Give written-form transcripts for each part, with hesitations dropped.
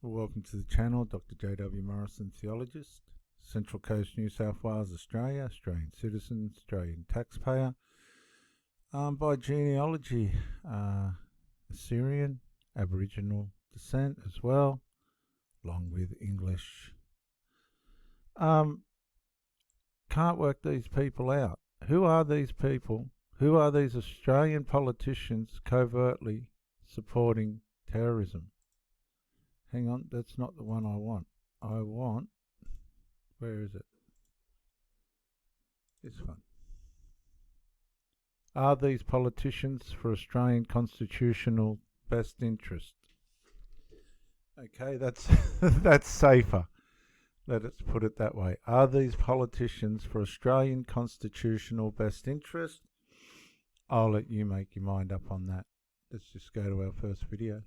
Welcome to the channel, Dr. J.W. Morrison, theologist, Central Coast, New South Wales, Australia, Australian citizen, Australian taxpayer, by genealogy, Assyrian, Aboriginal descent as well, along with English. Can't work these people out. Who are these people? Who are these Australian politicians covertly supporting terrorism? Hang on, that's not the one I want. Where is it? This one. Are these politicians for Australian constitutional best interest? Okay, that's that's safer. Let us put it that way. Are these politicians for Australian constitutional best interest? I'll let you make your mind up on that. Let's just go to our first video.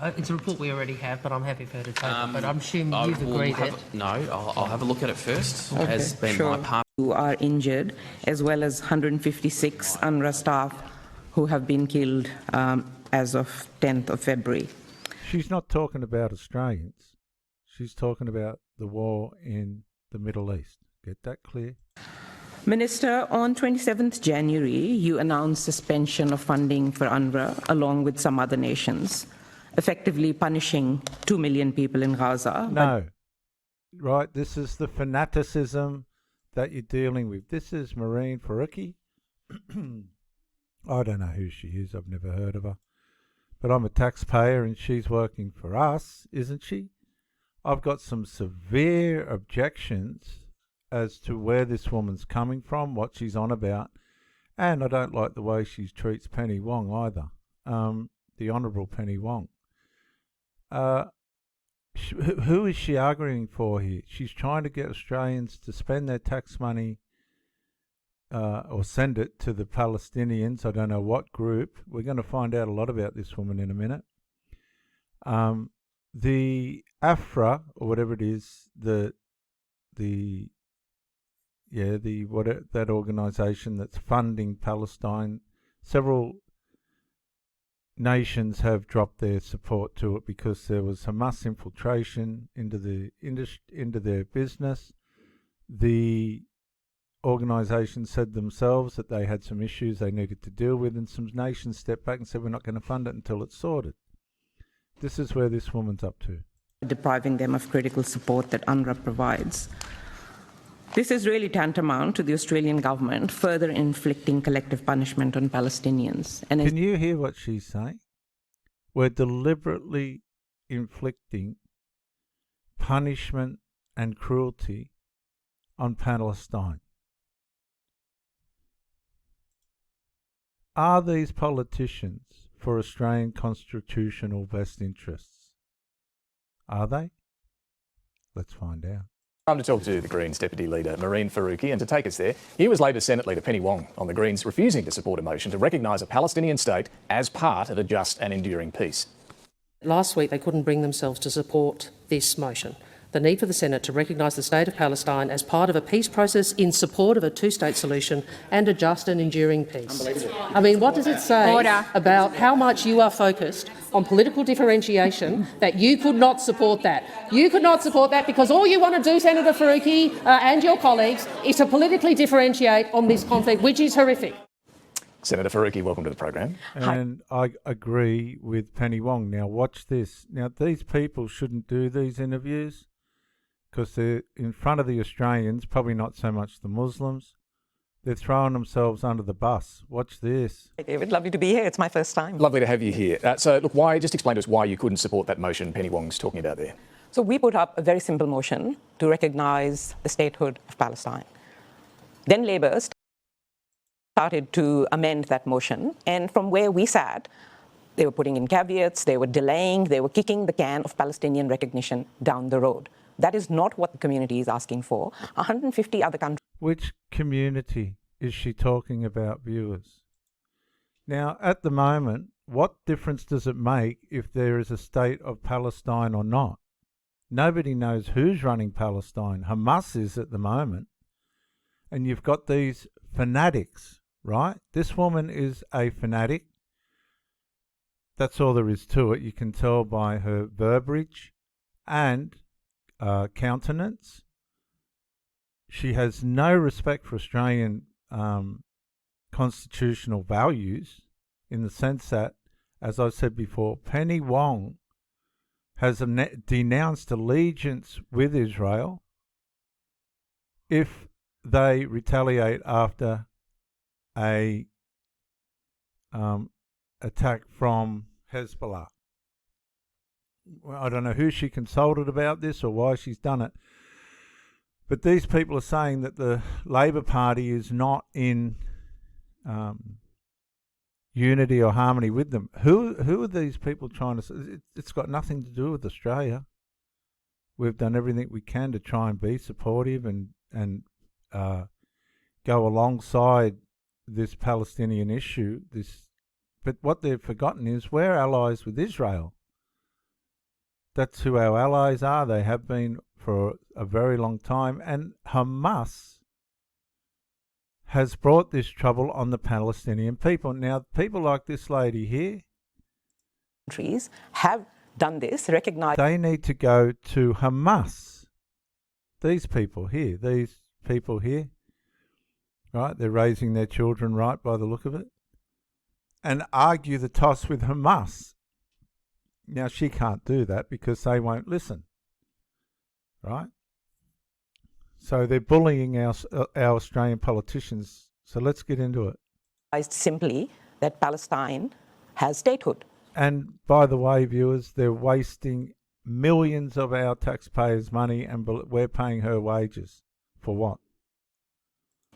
It's a report we already have, but I'm happy for her to take it. But I'm assuming you've agreed it. No, I'll have a look at it first. Okay, Has been sure. my part. Who are injured, as well as 156 UNRWA staff who have been killed as of 10th of February. She's not talking about Australians. She's talking about the war in the Middle East. Get that clear? Minister, on 27th January, you announced suspension of funding for UNRWA along with some other nations, effectively punishing 2 million people in Gaza. No. Right, this is the fanaticism that you're dealing with. This is Malign Faruqi. I don't know who she is. I've never heard of her. But I'm a taxpayer and she's working for us, isn't she? I've got some severe objections as to where this woman's coming from, what she's on about, and I don't like the way she treats Penny Wong either, the Honourable Penny Wong. Who is she arguing for here? She's trying to get Australians to spend their tax money or send it to the Palestinians. I don't know what group. We're going to find out a lot about this woman in a minute. The AFRA, or whatever it is, that organisation that's funding Palestine, several nations have dropped their support to it because there was Hamas infiltration into their business. The organisation said themselves that they had some issues they needed to deal with, and some nations stepped back and said, we're not going to fund it until it's sorted. This is where this woman's up to. Depriving them of critical support that UNRWA provides. This is really tantamount to the Australian government further inflicting collective punishment on Palestinians. And can you hear what she's saying? We're deliberately inflicting punishment and cruelty on Palestine. Are these politicians for Australian constitutional best interests? Are they? Let's find out. Time to talk to the Greens Deputy Leader, Malign Faruqi, and to take us there, here was Labor Senate Leader Penny Wong on the Greens refusing to support a motion to recognise a Palestinian state as part of a just and enduring peace. Last week, they couldn't bring themselves to support this motion. The need for the Senate to recognise the state of Palestine as part of a peace process in support of a two-state solution and a just and enduring peace. I mean, what does it say about how much you are focused on political differentiation that you could not support that? You could not support that because all you want to do, Senator Faruqi and your colleagues, is to politically differentiate on this conflict, which is horrific. Senator Faruqi, welcome to the program. And I agree with Penny Wong. Now watch this. Now these people shouldn't do these interviews because they're in front of the Australians, probably not so much the Muslims. They're throwing themselves under the bus. Watch this. Hey David, lovely to be here. It's my first time. Lovely to have you here. So, look, just explain to us why you couldn't support that motion Penny Wong's talking about there. So we put up a very simple motion to recognise the statehood of Palestine. Then Labor started to amend that motion, and from where we sat, they were putting in caveats, they were delaying, they were kicking the can of Palestinian recognition down the road. That is not what the community is asking for. 150 other countries. Which community is she talking about, viewers? Now, at the moment, what difference does it make if there is a state of Palestine or not? Nobody knows who's running Palestine. Hamas is at the moment. And you've got these fanatics, right? This woman is a fanatic. That's all there is to it. You can tell by her verbiage and countenance. She has no respect for Australian constitutional values, in the sense that, as I said before, Penny Wong has denounced allegiance with Israel if they retaliate after a attack from Hezbollah. Well, I don't know who she consulted about this or why she's done it, but these people are saying that the Labor Party is not in unity or harmony with them. Who are these people trying to... It's got nothing to do with Australia. We've done everything we can to try and be supportive and go alongside this Palestinian issue. But what they've forgotten is we're allies with Israel. That's who our allies are. They have been for a very long time. And Hamas has brought this trouble on the Palestinian people. Now, people like this lady here, countries have done this, recognized. They need to go to Hamas. These people here, right? They're raising their children right by the look of it, and argue the toss with Hamas. Now, she can't do that because they won't listen, right? So they're bullying our Australian politicians. So let's get into it. Simply that Palestine has statehood. And by the way, viewers, they're wasting millions of our taxpayers' money, and we're paying her wages. For what?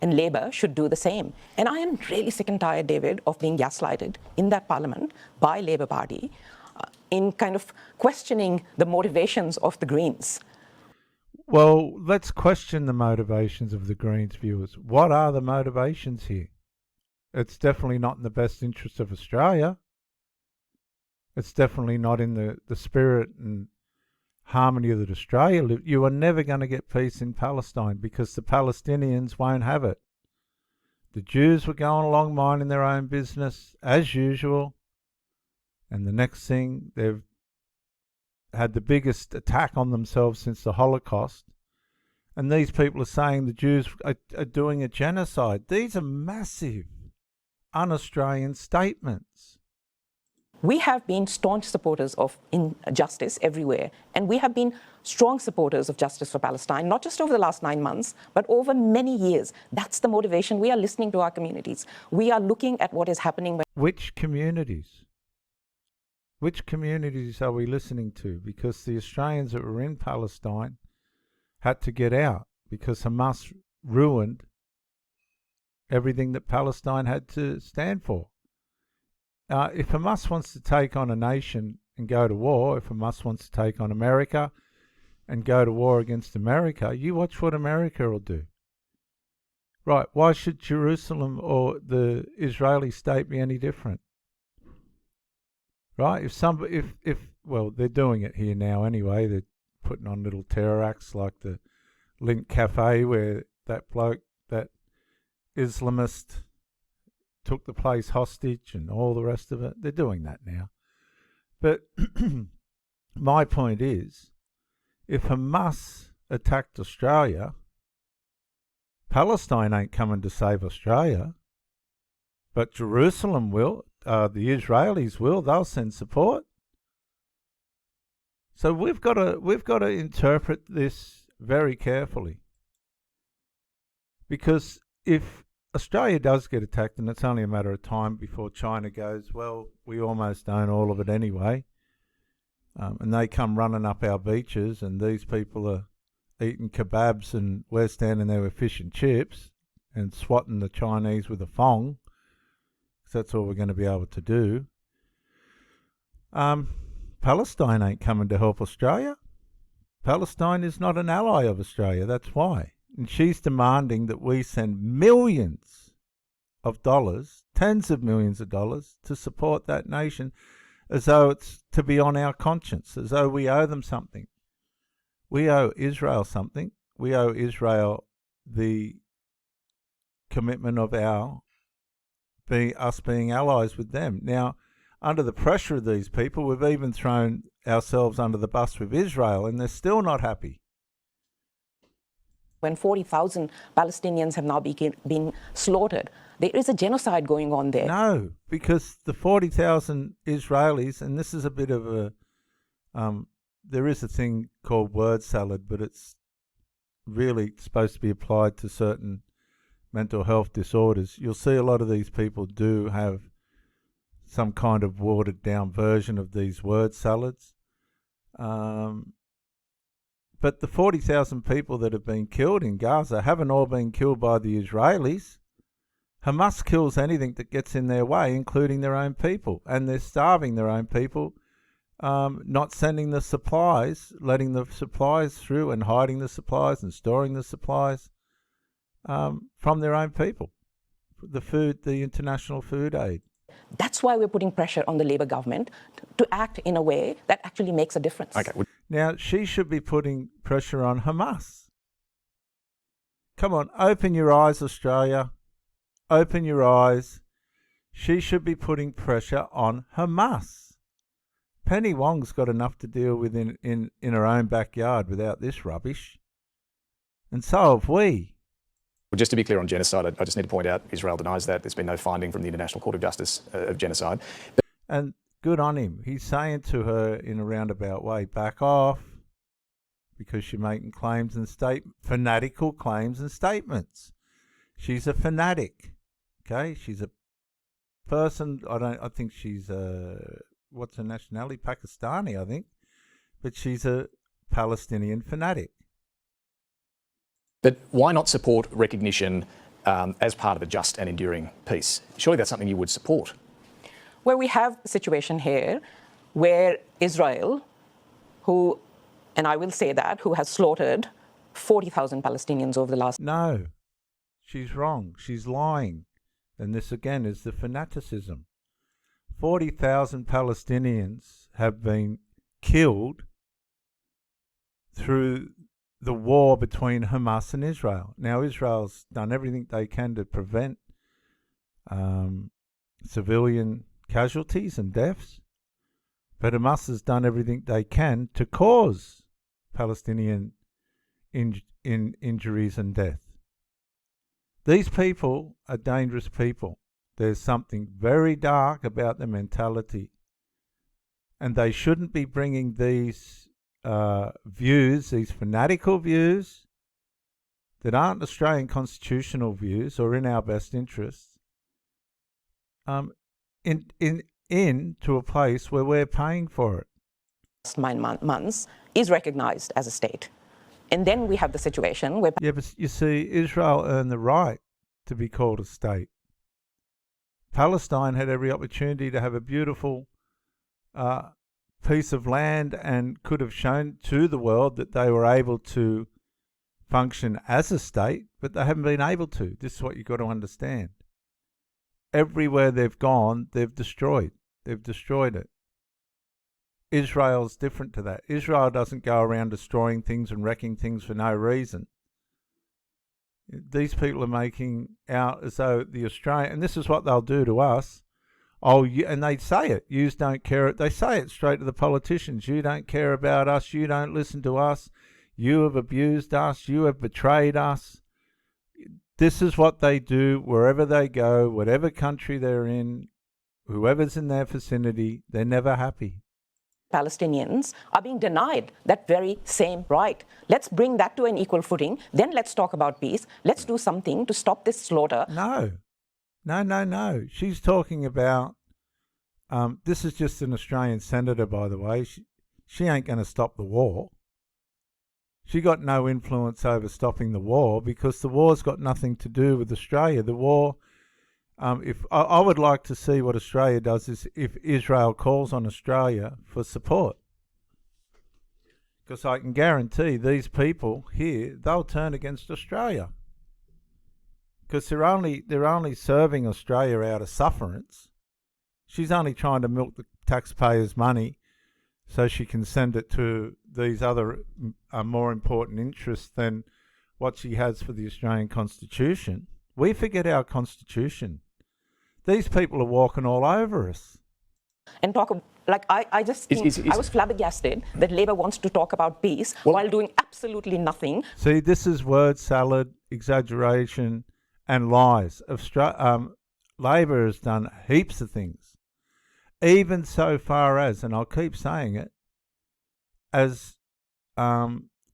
And Labour should do the same. And I am really sick and tired, David, of being gaslighted in that parliament by Labour Party in kind of questioning the motivations of the Greens. Well, let's question the motivations of the Greens, viewers. What are the motivations here? It's definitely not in the best interest of Australia. It's definitely not in the spirit and harmony that Australia lives. You are never going to get peace in Palestine because the Palestinians won't have it. The Jews were going along minding their own business as usual, and the next thing, they've had the biggest attack on themselves since the Holocaust, and these people are saying the Jews are doing a genocide. These are massive un-Australian statements. We have been staunch supporters of justice everywhere, and we have been strong supporters of justice for Palestine, not just over the last 9 months, but over many years. That's the motivation. We are listening to our communities. We are looking at what is happening. Which communities? Which communities are we listening to? Because the Australians that were in Palestine had to get out because Hamas ruined everything that Palestine had to stand for. If Hamas wants to take on a nation and go to war, if Hamas wants to take on America and go to war against America, you watch what America will do. Right, why should Jerusalem or the Israeli state be any different? Right, well, they're doing it here now anyway. They're putting on little terror acts like the Link Cafe where that bloke, that Islamist, took the place hostage and all the rest of it. They're doing that now. But my point is, if Hamas attacked Australia, Palestine ain't coming to save Australia, but Jerusalem will. The Israelis will. They'll send support. So we've got to interpret this very carefully, because if Australia does get attacked, and it's only a matter of time before China goes, well, we almost own all of it anyway, and they come running up our beaches, and these people are eating kebabs, and we're standing there with fish and chips and swatting the Chinese with a thong. That's all we're going to be able to do. Palestine ain't coming to help Australia. Palestine is not an ally of Australia, that's why. And she's demanding that we send millions of dollars, tens of millions of dollars, to support that nation, as though it's to be on our conscience, as though we owe them something. We owe Israel something. We owe Israel the commitment of us being allies with them. Now, under the pressure of these people, we've even thrown ourselves under the bus with Israel, and they're still not happy. When 40,000 Palestinians have now been slaughtered, there is a genocide going on there. No, because the 40,000 Israelis, and this is a bit of a, there is a thing called word salad, but it's really supposed to be applied to certain mental health disorders. You'll see a lot of these people do have some kind of watered down version of these word salads. But the 40,000 people that have been killed in Gaza haven't all been killed by the Israelis. Hamas kills anything that gets in their way, including their own people. And they're starving their own people, not sending the supplies, letting the supplies through and hiding the supplies and storing the supplies from their own people. The international food aid. That's why we're putting pressure on the Labour government to act in a way that actually makes a difference. Okay. Now, she should be putting pressure on Hamas. Come on, open your eyes, Australia. Open your eyes. She should be putting pressure on Hamas. Penny Wong's got enough to deal with in her own backyard without this rubbish. And so have we. Well, just to be clear on genocide, I just need to point out Israel denies that. There's been no finding from the International Court of Justice of genocide. And good on him. He's saying to her in a roundabout way, back off, because you're making claims and fanatical claims and statements. She's a fanatic. Okay? She's a person, I think she's what's her nationality? Pakistani, I think. But she's a Palestinian fanatic. But why not support recognition as part of a just and enduring peace? Surely that's something you would support. Where we have a situation here where Israel, who, and I will say that, who has slaughtered 40,000 Palestinians over the last... No, she's wrong. She's lying. And this again is the fanaticism. 40,000 Palestinians have been killed through the war between Hamas and Israel. Now, Israel's done everything they can to prevent civilian casualties and deaths, but Hamas has done everything they can to cause Palestinian injuries and death. These people are dangerous people. There's something very dark about their mentality, and they shouldn't be bringing these views, these fanatical views that aren't Australian constitutional views or in our best interests, into a place where we're paying for it. Last 9 months is recognised as a state. And then we have the situation where... Yeah, but you see, Israel earned the right to be called a state. Palestine had every opportunity to have a beautiful piece of land and could have shown to the world that they were able to function as a state, but they haven't been able to. This is what you've got to understand. Everywhere they've gone, they've destroyed. They've destroyed it. Israel's different to that. Israel doesn't go around destroying things and wrecking things for no reason. These people are making out as though the Australian, and this is what they'll do to us. Oh, and they say it. Yous don't care. They say it straight to the politicians. You don't care about us. You don't listen to us. You have abused us. You have betrayed us. This is what they do wherever they go, whatever country they're in, whoever's in their vicinity, they're never happy. Palestinians are being denied that very same right. Let's bring that to an equal footing. Then let's talk about peace. Let's do something to stop this slaughter. No. She's talking about, this is just an Australian senator, by the way. She ain't going to stop the war. She got no influence over stopping the war because the war's got nothing to do with Australia. The war, if I would like to see what Australia does is if Israel calls on Australia for support. Because I can guarantee these people here, they'll turn against Australia. Because they're only serving Australia out of sufferance. She's only trying to milk the taxpayers' money so she can send it to these other more important interests than what she has for the Australian Constitution. We forget our Constitution. These people are walking all over us. and talk like I just think I was flabbergasted that Labour wants to talk about peace while doing absolutely nothing. See, this is word salad, exaggeration, and lies. Labor has done heaps of things, even so far as, and I'll keep saying it, as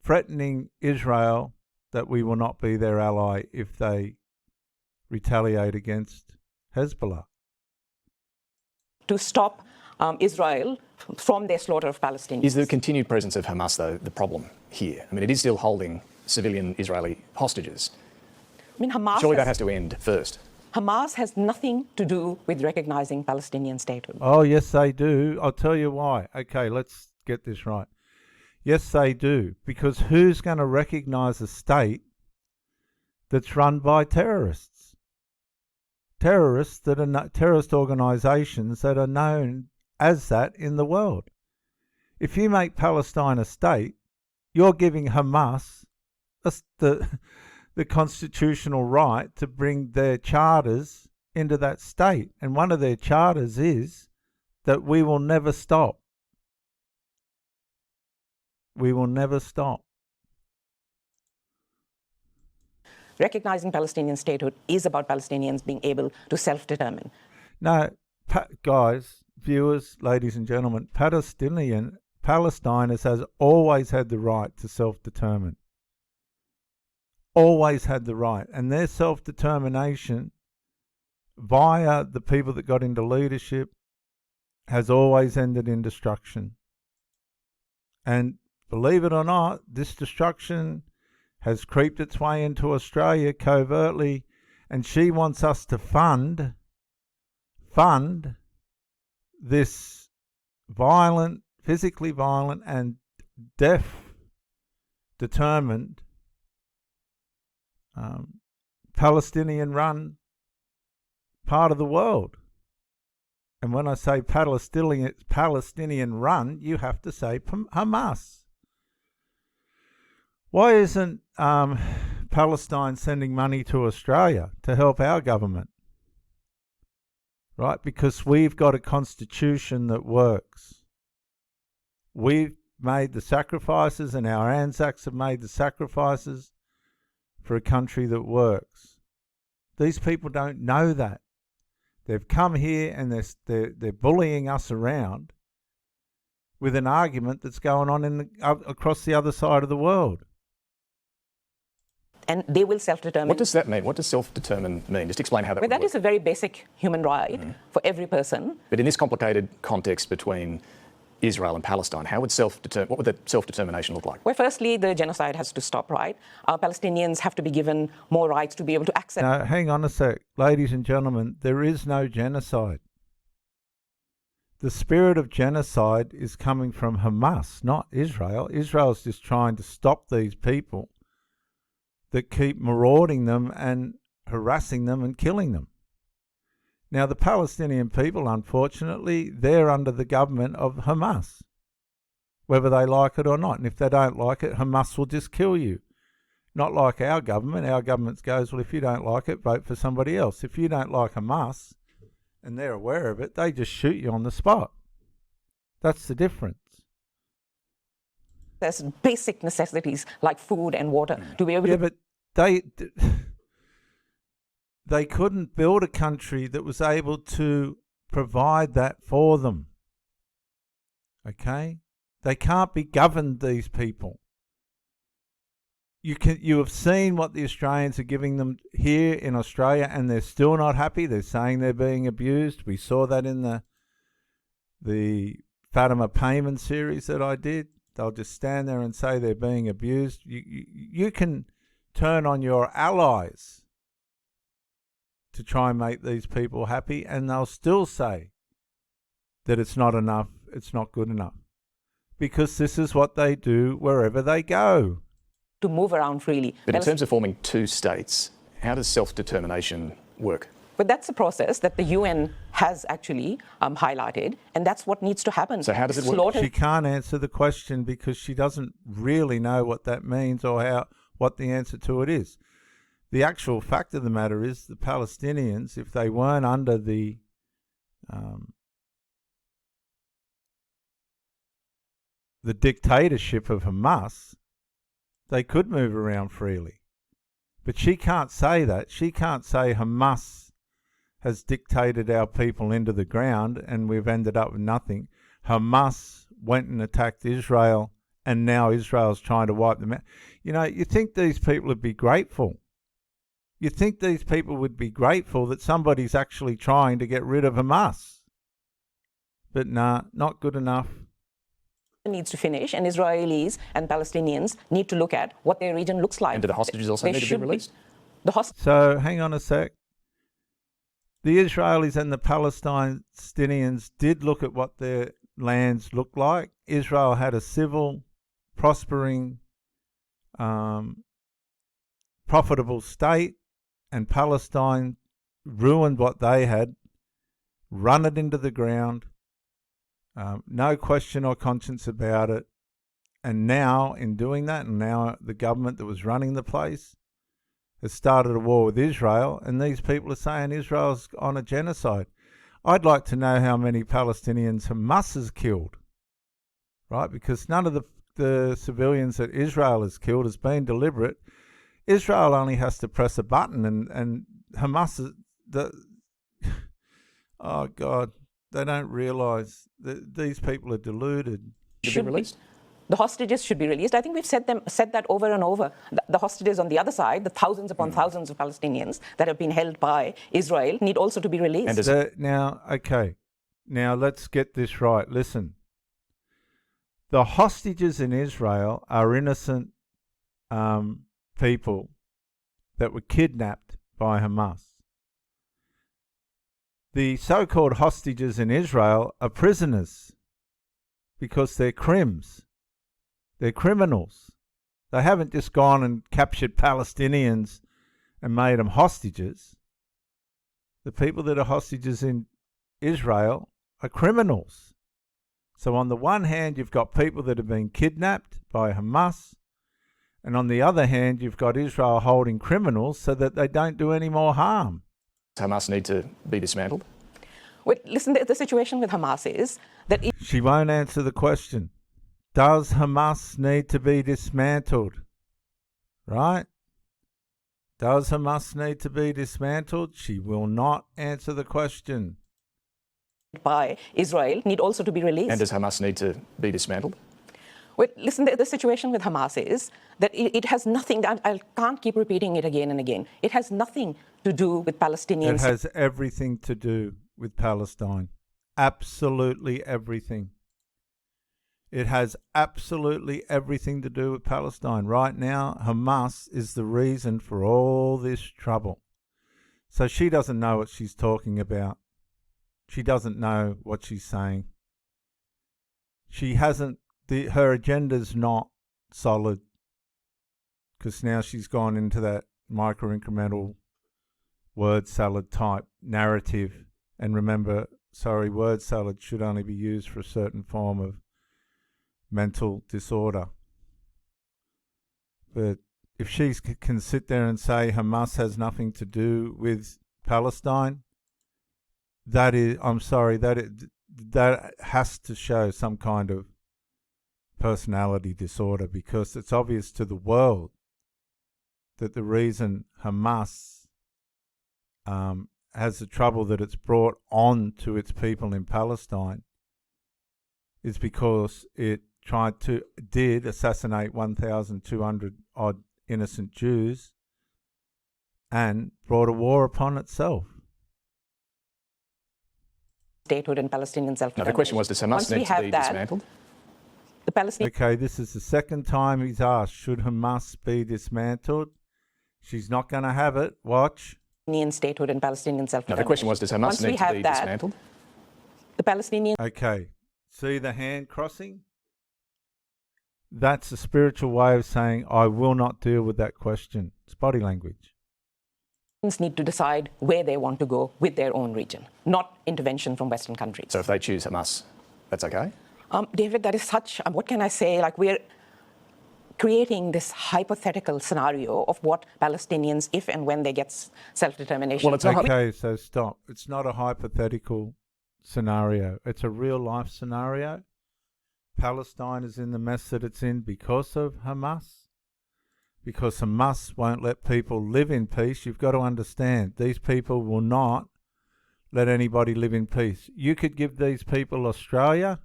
threatening Israel that we will not be their ally if they retaliate against Hezbollah. To stop Israel from their slaughter of Palestinians. Is the continued presence of Hamas, though, the problem here? I mean, it is still holding civilian Israeli hostages. I mean, Hamas Surely that has to end first. Hamas has nothing to do with recognizing Palestinian statehood. Oh, yes, they do. I'll tell you why. Okay, let's get this right. Yes, they do. Because who's going to recognize a state that's run by terrorists? Terrorists that are terrorist organizations that are known as that in the world. If you make Palestine a state, you're giving Hamas the constitutional right to bring their charters into that state. And one of their charters is that we will never stop. We will never stop. Recognizing Palestinian statehood is about Palestinians being able to self-determine. No, guys, viewers, ladies and gentlemen, Palestine has always had the right to self-determine. Always had the right. And their self-determination via the people that got into leadership has always ended in destruction. And believe it or not, this destruction has creeped its way into Australia covertly, and she wants us to fund this violent, physically violent and determined Palestinian-run part of the world. And when I say Palestinian-run, you have to say Hamas. Why isn't Palestine sending money to Australia to help our government? Right? Because we've got a constitution that works. We've made the sacrifices, and our Anzacs have made the sacrifices for a country that works. These people don't know that. They've come here and they're bullying us around with an argument that's going on across the other side of the world. And they will self-determine. What does that mean? What does self-determine mean? Just explain how that would That work. is a very basic human right for every person. But in this complicated context between Israel and Palestine, what would that self-determination look like? Well, firstly, the genocide has to stop, right? Palestinians have to be given more rights to be able to access. Now, hang on a sec. Ladies and gentlemen, there is no genocide. The spirit of genocide is coming from Hamas, not Israel. Israel's just trying to stop these people that keep marauding them and harassing them and killing them. Now, the Palestinian people, unfortunately, they're under the government of Hamas, whether they like it or not. And if they don't like it, Hamas will just kill you. Not like our government. Our government goes, well, if you don't like it, vote for somebody else. If you don't like Hamas, and they're aware of it, they just shoot you on the spot. That's the difference. There's basic necessities like food and water to be able to... Yeah, but they couldn't build a country that was able to provide that for them. Okay? They can't be governed, these people. You have seen what the Australians are giving them here in Australia, and they're still not happy. They're saying they're being abused. We saw that in the Fatima Payman series that I did. They'll just stand there and say they're being abused. You can turn on your allies to try and make these people happy, and they'll still say that it's not enough, it's not good enough. Because this is what they do wherever they go. To move around freely. But in terms of forming two states, how does self-determination work? But that's a process that the UN has actually highlighted, and that's what needs to happen. So how does it work? She can't answer the question because she doesn't really know what that means or what the answer to it is. The actual fact of the matter is the Palestinians, if they weren't under the the dictatorship of Hamas, they could move around freely. But she can't say that. She can't say Hamas has dictated our people into the ground and we've ended up with nothing. Hamas went and attacked Israel and now Israel's trying to wipe them out. You know, you think these people would be grateful. You think these people would be grateful that somebody's actually trying to get rid of Hamas. But nah, not good enough. Needs to finish, and Israelis and Palestinians need to look at what their region looks like. And do the hostages also need to be released? So hang on a sec. The Israelis and the Palestinians did look at what their lands looked like. Israel had a civil, prospering, profitable state, and Palestine ruined what they had, run it into the ground. No question or conscience about it. And now, in doing that, and now the government that was running the place has started a war with Israel, and these people are saying Israel's on a genocide. I'd like to know how many Palestinians Hamas has killed, right? Because none of the civilians that Israel has killed has been deliberate. Israel only has to press a button, and Hamas is oh God. They don't realise that these people are deluded. Should be released. The hostages should be released. I think we've said that over and over. The hostages on the other side, the thousands upon thousands of Palestinians that have been held by Israel, need also to be released. Now, let's get this right. Listen. The hostages in Israel are innocent people that were kidnapped by Hamas. The so-called hostages in Israel are prisoners because they're crims. They're criminals. They haven't just gone and captured Palestinians and made them hostages. The people that are hostages in Israel are criminals. So on the one hand, you've got people that have been kidnapped by Hamas, and on the other hand, you've got Israel holding criminals so that they don't do any more harm. Hamas need to be dismantled? Well, listen, the situation with Hamas is that... She won't answer the question. Does Hamas need to be dismantled? Right? Does Hamas need to be dismantled? She will not answer the question. By Israel need also to be released. And does Hamas need to be dismantled? Well, listen, the situation with Hamas is that it has nothing, I can't keep repeating it again and again. It has nothing to do with Palestinians. It has everything to do with Palestine. Absolutely everything. It has absolutely everything to do with Palestine. Right now, Hamas is the reason for all this trouble. So she doesn't know what she's talking about. She doesn't know what she's saying. She hasn't, her agenda's not solid, because now she's gone into that micro-incremental word salad type narrative. And remember, word salad should only be used for a certain form of mental disorder. But if she can sit there and say Hamas has nothing to do with Palestine, that is, I'm sorry, that has to show some kind of personality disorder, because it's obvious to the world that the reason Hamas has the trouble that it's brought on to its people in Palestine is because it did assassinate 1,200 odd innocent Jews and brought a war upon itself. Statehood and Palestinian self-determination. No, the question was, does Hamas need to be dismantled? The Palestinian... Okay, this is the second time he's asked, should Hamas be dismantled? She's not going to have it. Watch. Statehood and Palestinian self-determination. No, the question was, does Hamas need to be dismantled? The Palestinian... Okay, see the hand crossing? That's a spiritual way of saying, I will not deal with that question. It's body language. Need to decide where they want to go with their own region, not intervention from Western countries. So if they choose Hamas, that's okay? David, that is such, what can I say? Like, we're creating this hypothetical scenario of what Palestinians, if and when they get self-determination. Well, it's not... Okay, so stop. It's not a hypothetical scenario. It's a real-life scenario. Palestine is in the mess that it's in because of Hamas? Because Hamas won't let people live in peace. You've got to understand, these people will not let anybody live in peace. You could give these people Australia,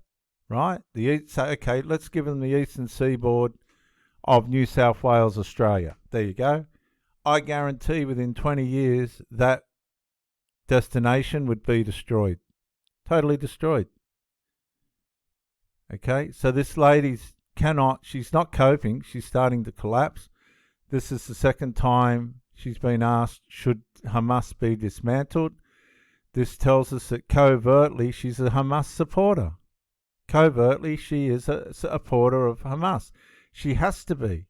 right? Say, okay, let's give them the eastern seaboard of New South Wales, Australia. There you go. I guarantee within 20 years that destination would be destroyed. Totally destroyed. Okay, so this lady's she's not coping, she's starting to collapse. This is the second time she's been asked, should Hamas be dismantled? This tells us that covertly she's a Hamas supporter. Covertly she is a supporter of Hamas. She has to be.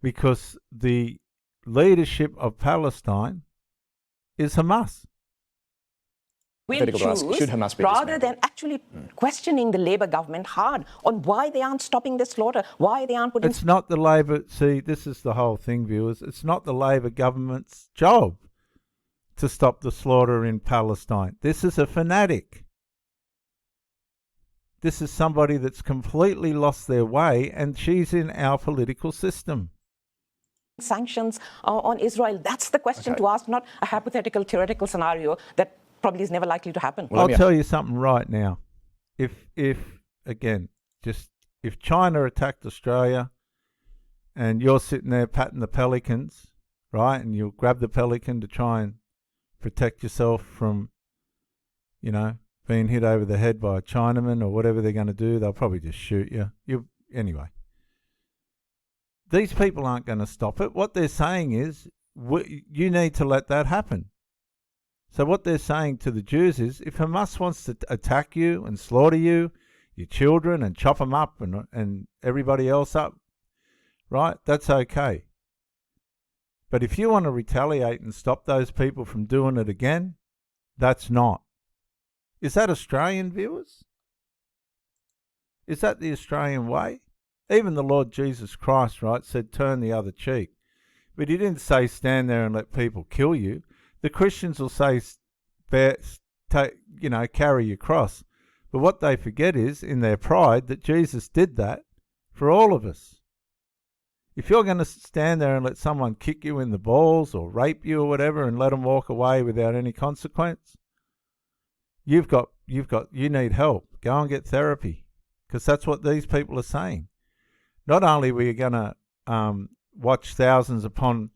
Because the leadership of Palestine is Hamas. Will choose, should Hamas be rather dismantled? than actually questioning the Labour government hard on why they aren't stopping the slaughter, why they aren't putting... It's not the Labor... See, this is the whole thing, viewers. It's not the Labor government's job to stop the slaughter in Palestine. This is a fanatic. This is somebody that's completely lost their way, and she's in our political system. Sanctions on Israel. That's the question to ask, not a hypothetical, theoretical scenario that probably is never likely to happen. Well, I'll tell you something right now. If China attacked Australia and you're sitting there patting the pelicans, right, and you'll grab the pelican to try and protect yourself from, being hit over the head by a Chinaman or whatever they're going to do, they'll probably just shoot you. Anyway. These people aren't going to stop it. What they're saying is, you need to let that happen. So what they're saying to the Jews is, if Hamas wants to attack you and slaughter you, your children, and chop them up and everybody else up, right, that's okay. But if you want to retaliate and stop those people from doing it again, that's not. Is that Australian, viewers? Is that the Australian way? Even the Lord Jesus Christ, right, said turn the other cheek. But he didn't say stand there and let people kill you. The Christians will say, carry your cross. But what they forget is, in their pride, that Jesus did that for all of us. If you're going to stand there and let someone kick you in the balls or rape you or whatever and let them walk away without any consequence, you need help. Go and get therapy, because that's what these people are saying. Not only were you going to watch thousands upon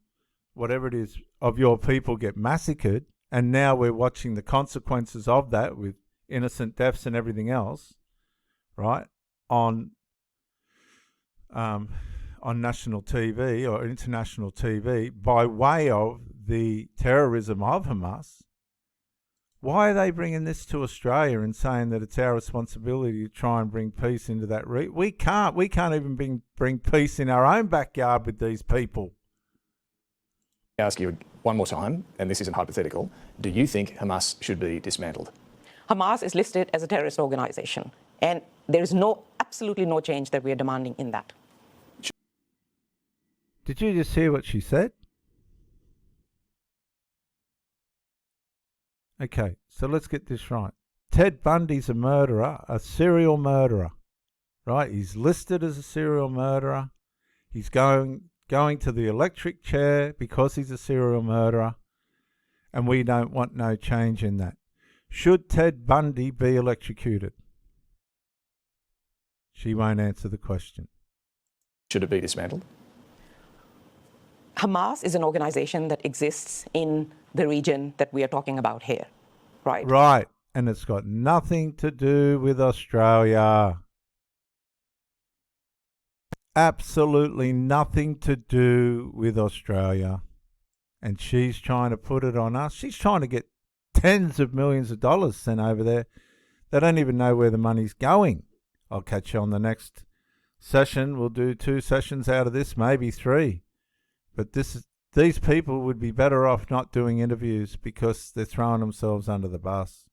whatever it is of your people get massacred, and now we're watching the consequences of that with innocent deaths and everything else, right, on national TV or international TV by way of the terrorism of Hamas. Why are they bringing this to Australia and saying that it's our responsibility to try and bring peace into that region? We can't even bring peace in our own backyard with these people. I ask you one more time, and this isn't hypothetical, do you think Hamas should be dismantled? Hamas is listed as a terrorist organization, and there is absolutely no change that we are demanding in that. Did you just hear what she said? Okay, so let's get this right. Ted Bundy's a murderer, a serial murderer, right? He's listed as a serial murderer. He's going to the electric chair because he's a serial murderer, and we don't want no change in that. Should Ted Bundy be electrocuted? She won't answer the question. Should it be dismantled? Hamas is an organization that exists in the region that we are talking about here, right? Right, and it's got nothing to do with Australia. Absolutely nothing to do with Australia. And she's trying to put it on us. She's trying to get tens of millions of dollars sent over there. They don't even know where the money's going. I'll catch you on the next session. We'll do 2 sessions out of this, maybe 3. But these people would be better off not doing interviews because they're throwing themselves under the bus.